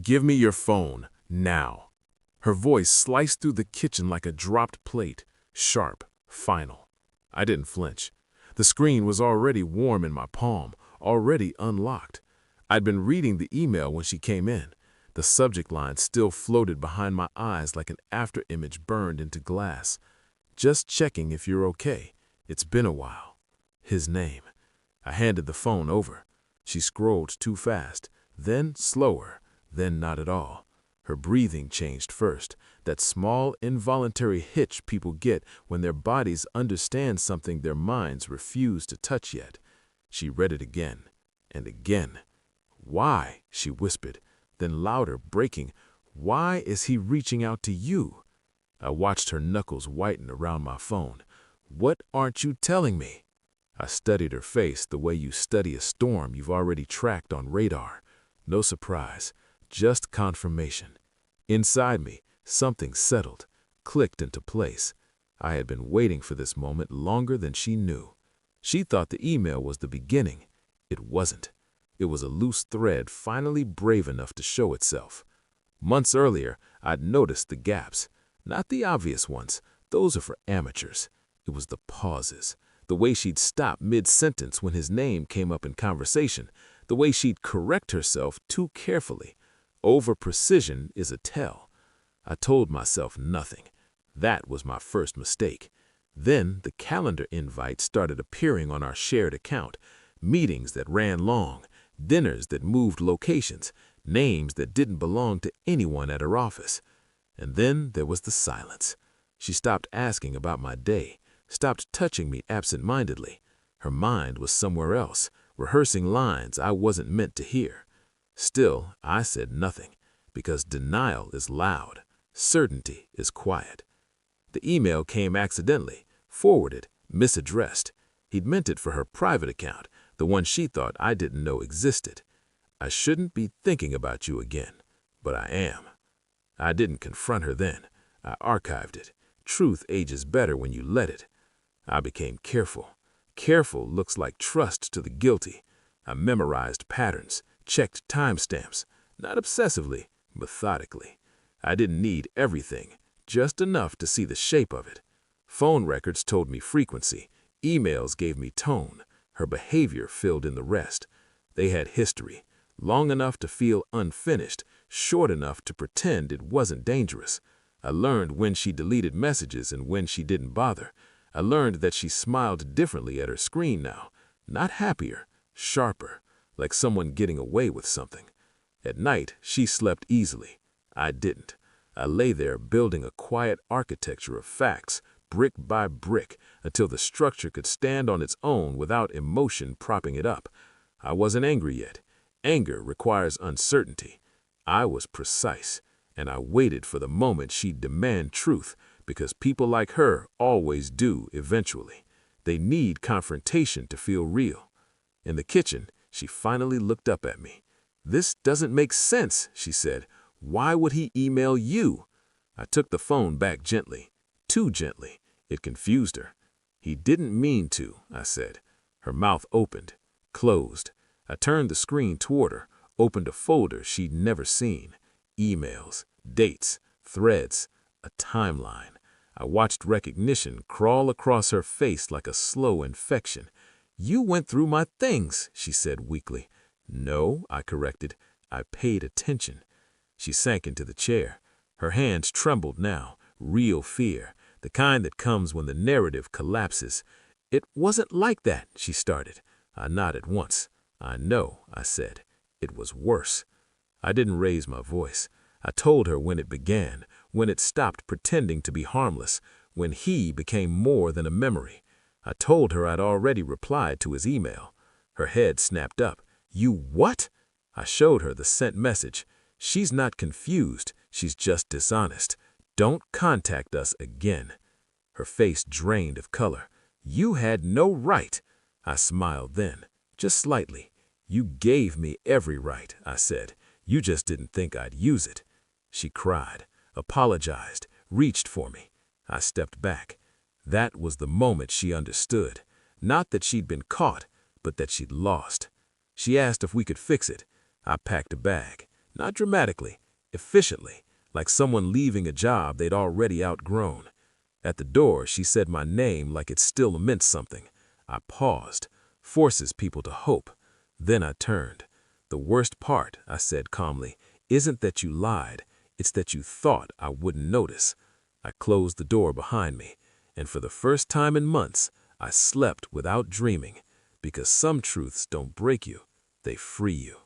Give me your phone, now. Her voice sliced through the kitchen like a dropped plate, sharp, final. I didn't flinch. The screen was already warm in my palm, already unlocked. I'd been reading the email when she came in. The subject line still floated behind my eyes like an afterimage burned into glass. Just checking if you're okay. It's been a while. His name. I handed the phone over. She scrolled too fast, then slower, then not at all. Her breathing changed first, that small involuntary hitch people get when their bodies understand something their minds refuse to touch yet. She read it again and again. Why? She whispered, then louder, breaking. Why is he reaching out to you? I watched her knuckles whiten around my phone. What aren't you telling me? I studied her face the way you study a storm you've already tracked on radar. No surprise, just confirmation. Inside me, something settled, clicked into place. I had been waiting for this moment longer than she knew. She thought the email was the beginning. It wasn't. It was a loose thread finally brave enough to show itself. Months earlier, I'd noticed the gaps. Not the obvious ones. Those are for amateurs. It was the pauses. The way she'd stop mid-sentence when his name came up in conversation. The way she'd correct herself too carefully. Over-precision is a tell. I told myself nothing. That was my first mistake. Then the calendar invite started appearing on our shared account. Meetings that ran long. Dinners that moved locations. Names that didn't belong to anyone at her office. And then there was the silence. She stopped asking about my day, stopped touching me absent-mindedly. Her mind was somewhere else, rehearsing lines I wasn't meant to hear. Still, I said nothing, because denial is loud, certainty is quiet. The email came accidentally, forwarded, misaddressed. He'd meant it for her private account, the one she thought I didn't know existed. I shouldn't be thinking about you again, but I am. I didn't confront her then. I archived it. Truth ages better when you let it. I became careful. Careful looks like trust to the guilty. I memorized patterns, checked timestamps, not obsessively, methodically. I didn't need everything, just enough to see the shape of it. Phone records told me frequency. Emails gave me tone. Her behavior filled in the rest. They had history, long enough to feel unfinished, short enough to pretend it wasn't dangerous. I learned when she deleted messages and when she didn't bother. I learned that she smiled differently at her screen now, not happier, sharper, like someone getting away with something. At night, she slept easily. I didn't. I lay there building a quiet architecture of facts, brick by brick, until the structure could stand on its own without emotion propping it up. I wasn't angry yet. Anger requires uncertainty. I was precise, and I waited for the moment she'd demand truth, because people like her always do eventually. They need confrontation to feel real. In the kitchen, she finally looked up at me. "This doesn't make sense," she said. "Why would he email you?" I took the phone back gently, too gently. It confused her. "He didn't mean to," I said. Her mouth opened, closed. I turned the screen toward her, opened a folder she'd never seen. Emails, dates, threads, a timeline. I watched recognition crawl across her face like a slow infection. "You went through my things," she said weakly. "No," I corrected. "I paid attention." She sank into the chair. Her hands trembled now, real fear, the kind that comes when the narrative collapses. "It wasn't like that," she started. I nodded once. "I know," I said. "It was worse." I didn't raise my voice. I told her when it began, when it stopped pretending to be harmless, when he became more than a memory. I told her I'd already replied to his email. Her head snapped up. "You what?" I showed her the sent message. "She's not confused. She's just dishonest. Don't contact us again." Her face drained of color. "You had no right." I smiled then, just slightly. "You gave me every right," I said. "You just didn't think I'd use it." She cried, apologized, reached for me. I stepped back. That was the moment she understood. Not that she'd been caught, but that she'd lost. She asked if we could fix it. I packed a bag. Not dramatically, efficiently, like someone leaving a job they'd already outgrown. At the door, she said my name like it still meant something. I paused. Forces people to hope. Then I turned. "The worst part," I said calmly, "isn't that you lied. It's that you thought I wouldn't notice." I closed the door behind me, and for the first time in months, I slept without dreaming, because some truths don't break you, they free you.